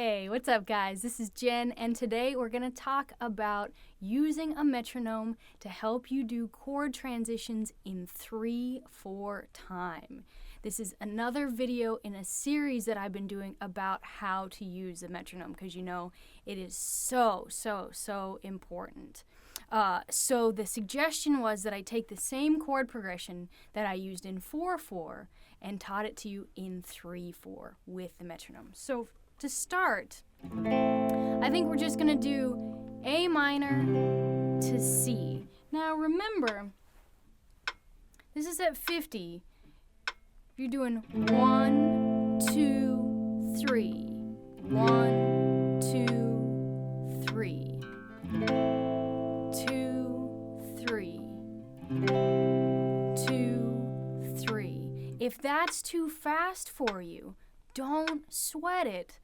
Hey, what's up guys? This is Jen, and today we're going to talk about using a metronome to help you do chord transitions in 3/4 time. This is another video in a series that I've been doing about how to use a metronome because you know it is so important. So the suggestion was that I take the same chord progression that I used in 4/4 and taught it to you in 3/4 with the metronome. So to start, I think we're just going to do A minor to C. Now remember, this is at 50. You're doing 1, 2, 3. 1, 2, 3. 2, 3. 2, 3. If that's too fast for you, don't sweat it.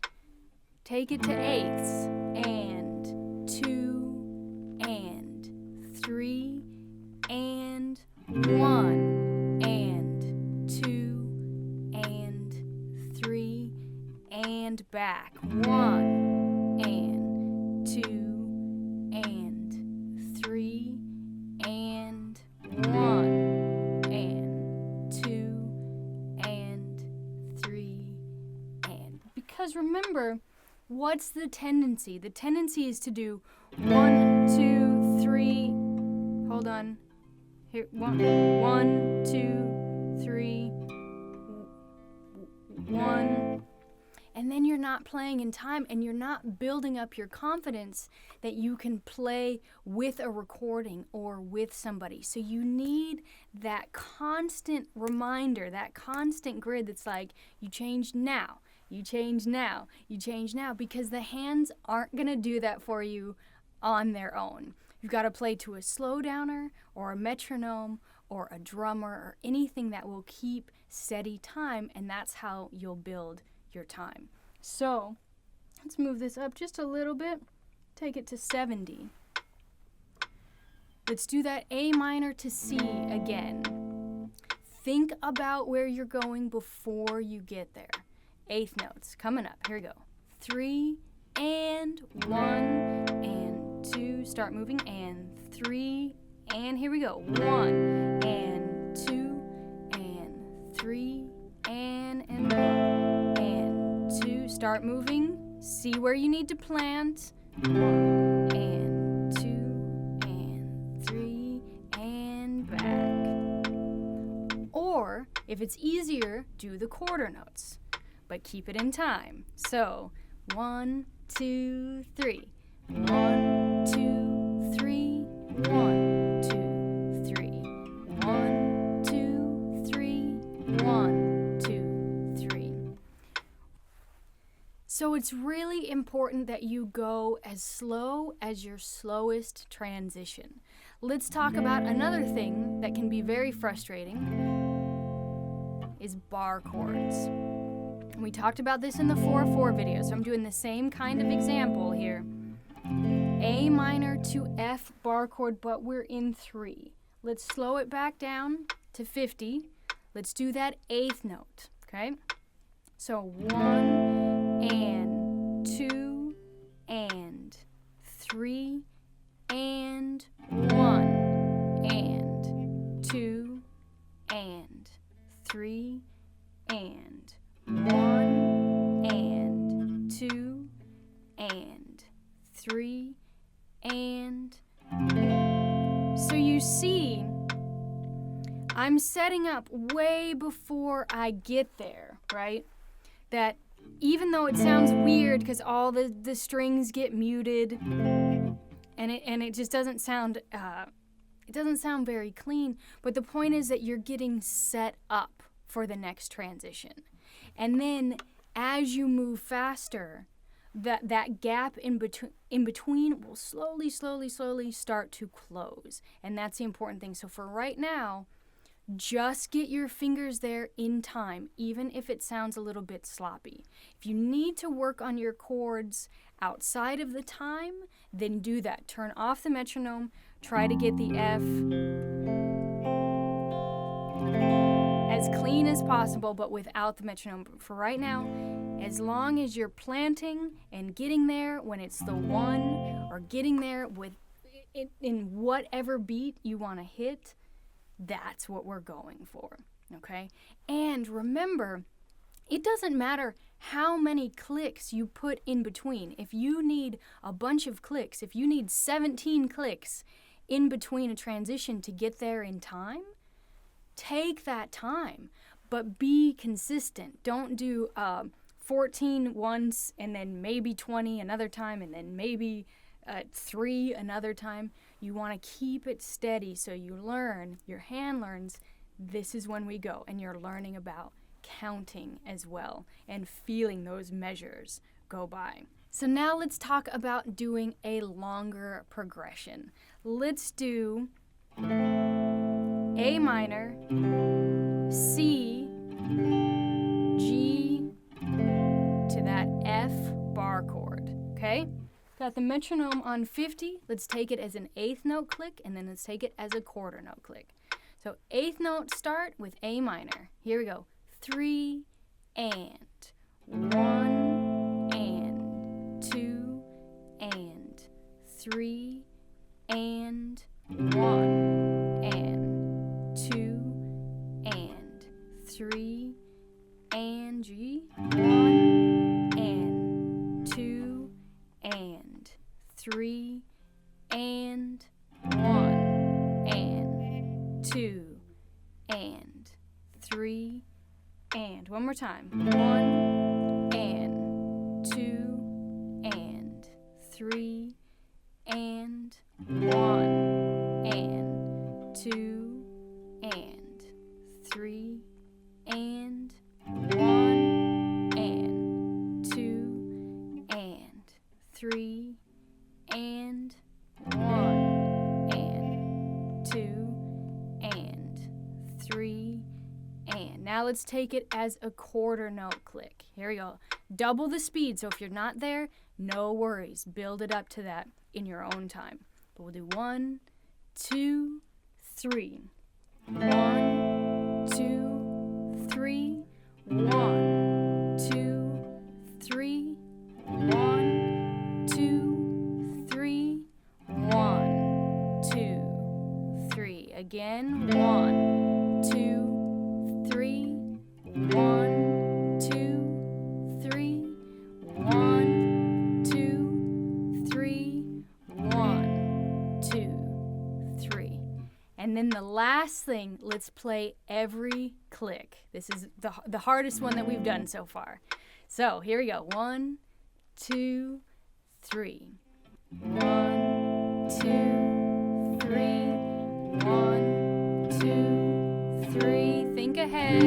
Take it to eighths. And 2 and 3 and 1 and 2 and 3 and back. 1 and 2 and 3 and 1 and 2 and 3 and. Because remember, what's the tendency? The tendency is to do 1, 2, 3. Hold on. Here, 1, 2, 3, 1. And then you're not playing in time and you're not building up your confidence that you can play with a recording or with somebody. So you need that constant reminder, that constant grid that's like, you change now. You change now, you change now, because the hands aren't going to do that for you on their own. You've got to play to a slow downer or a metronome or a drummer or anything that will keep steady time, and that's how you'll build your time. So let's move this up just a little bit, take it to 70. Let's do that A minor to C again. Think about where you're going before you get there. Eighth notes coming up. Here we go. 3 and 1 and 2. Start moving. And 3 and here we go. 1 and 2 and 3 and 1 and 2. Start moving. See where you need to plant. 1 and 2 and 3 and back. Or if it's easier, do the quarter notes, but keep it in time. So 1, 2, 3. 1, 2, 3. 1, 2, 3. 1, 2, 3. 1, 2, 3. So it's really important that you go as slow as your slowest transition. Let's talk about another thing that can be very frustrating, is bar chords. We talked about this in the 4/4 video, so I'm doing the same kind of example here. A minor to F bar chord, but we're in 3. Let's slow it back down to 50. Let's do that eighth note, okay? So 1 and 2 and 3 and 1 and 2 and 3 and 1 and 2 and 3 and. So you see, I'm setting up way before I get there, right? That even though it sounds weird because all the strings get muted and it just doesn't sound it doesn't sound very clean, but the point is that you're getting set up for the next transition. And then as you move faster, that gap in between will slowly start to close. And that's the important thing. So for right now, just get your fingers there in time, even if it sounds a little bit sloppy. If you need to work on your chords outside of the time, then do that. Turn off the metronome, try to get the F as clean as possible, but without the metronome. But for right now, As long as you're planting and getting there when it's the one, or getting there with in whatever beat you want to hit, that's what we're going for, okay? And remember, it doesn't matter how many clicks you put in between. If you need a bunch of clicks, if you need 17 clicks in between a transition to get there in time, take that time, but be consistent. Don't do 14 once and then maybe 20 another time and then maybe 3 another time. You want to keep it steady so you learn, your hand learns, this is when we go, and you're learning about counting as well and feeling those measures go by. So now let's talk about doing a longer progression. Let's do A minor, C, G, to that F bar chord, okay? Got the metronome on 50. Let's take it as an eighth note click, and then let's take it as a quarter note click. So eighth note start with A minor. Here we go. 3 and 1 and 2 and 3 and 1 and 2 and 3 and G, 1 and 2 and 3 and 1 and 2 and 3 and one more time. 1 and 2 and 3 and 1 and 2 and 3 and 1 and 2 and 3 and 1 and 2 and 3 and. Now let's take it as a quarter note click. Here we go. Double the speed, so if you're not there, no worries. Build it up to that in your own time. But we'll do 1, 2, 3. 1, 2, 3. 1, 2, 3. 1, 2, 3. 1, 2, 3. Again. 1, 2, 3. 1, 2, 3. 1, 2, 3. 1, 2, 3. And then the last thing, let's play every click. This is the hardest one that we've done so far. So here we go. 1, 2, 3. 1, 2, 3. 1, 2, 3. Think ahead.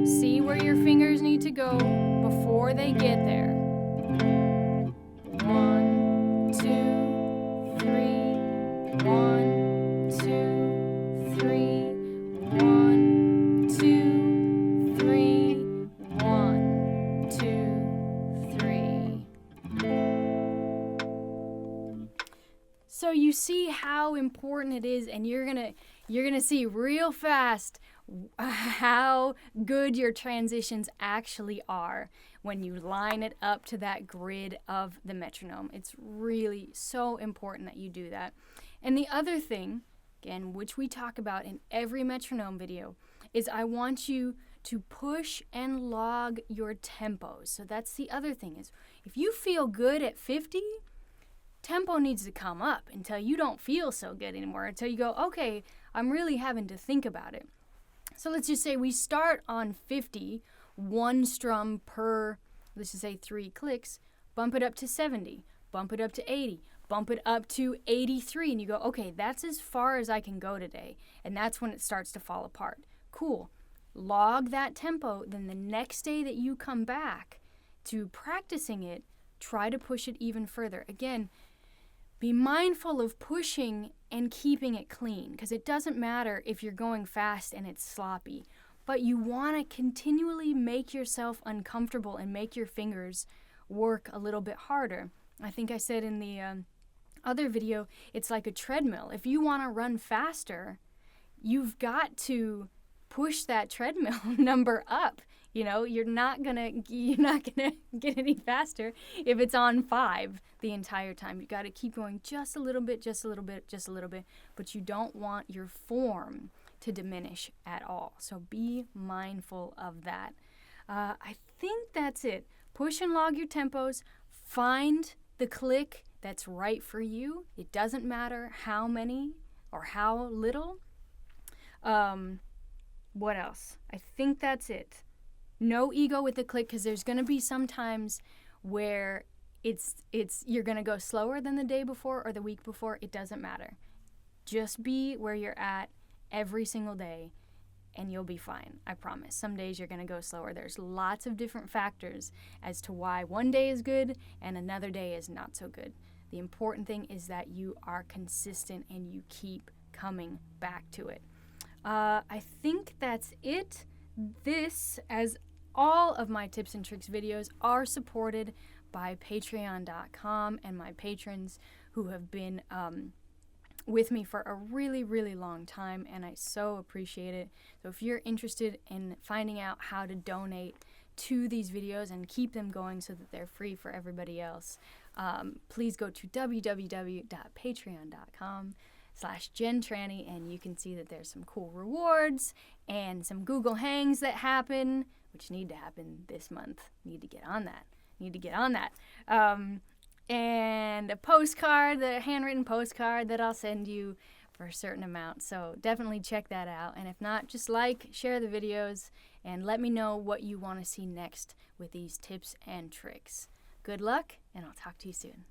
See where your fingers need to go before they get there. 1, 2, 3. 1, 2, 3. 1, 2, 3. 1, 2, 3. So you see how important it is, and you're gonna see real fast how good your transitions actually are when you line it up to that grid of the metronome. It's really so important that you do that. And the other thing, again, which we talk about in every metronome video, is I want you to push and log your tempos. So that's the other thing, is if you feel good at 50, tempo needs to come up until you don't feel so good anymore, until you go, okay, I'm really having to think about it. So let's just say we start on 50, one strum per, let's just say 3 clicks, bump it up to 70, bump it up to 80, bump it up to 83, and you go, okay, that's as far as I can go today, and that's when it starts to fall apart. Cool. Log that tempo, then the next day that you come back to practicing it, try to push it even further. Again, be mindful of pushing and keeping it clean, because it doesn't matter if you're going fast and it's sloppy, but you want to continually make yourself uncomfortable and make your fingers work a little bit harder. I think I said in the other video, it's like a treadmill. If you want to run faster, you've got to push that treadmill number up. You're not gonna get any faster if it's on 5 the entire time. You got to keep going just a little bit, just a little bit, just a little bit. But you don't want your form to diminish at all. So be mindful of that. I think that's it. Push and log your tempos. Find the click that's right for you. It doesn't matter how many or how little. What else? I think that's it. No ego with the click, because there's going to be some times where you're going to go slower than the day before or the week before. It doesn't matter. Just be where you're at every single day and you'll be fine. I promise. Some days you're going to go slower. There's lots of different factors as to why one day is good and another day is not so good. The important thing is that you are consistent and you keep coming back to it. I think that's it. This, as all of my tips and tricks videos, are supported by patreon.com and my patrons who have been with me for a really, really long time, and I so appreciate it. So if you're interested in finding out how to donate to these videos and keep them going so that they're free for everybody else, please go to www.patreon.com/JenTrani, and you can see that there's some cool rewards and some Google Hangs that happen, which need to happen this month. Need to get on that. And a postcard, the handwritten postcard that I'll send you for a certain amount. So definitely check that out. And if not, just share the videos, and let me know what you want to see next with these tips and tricks. Good luck, and I'll talk to you soon.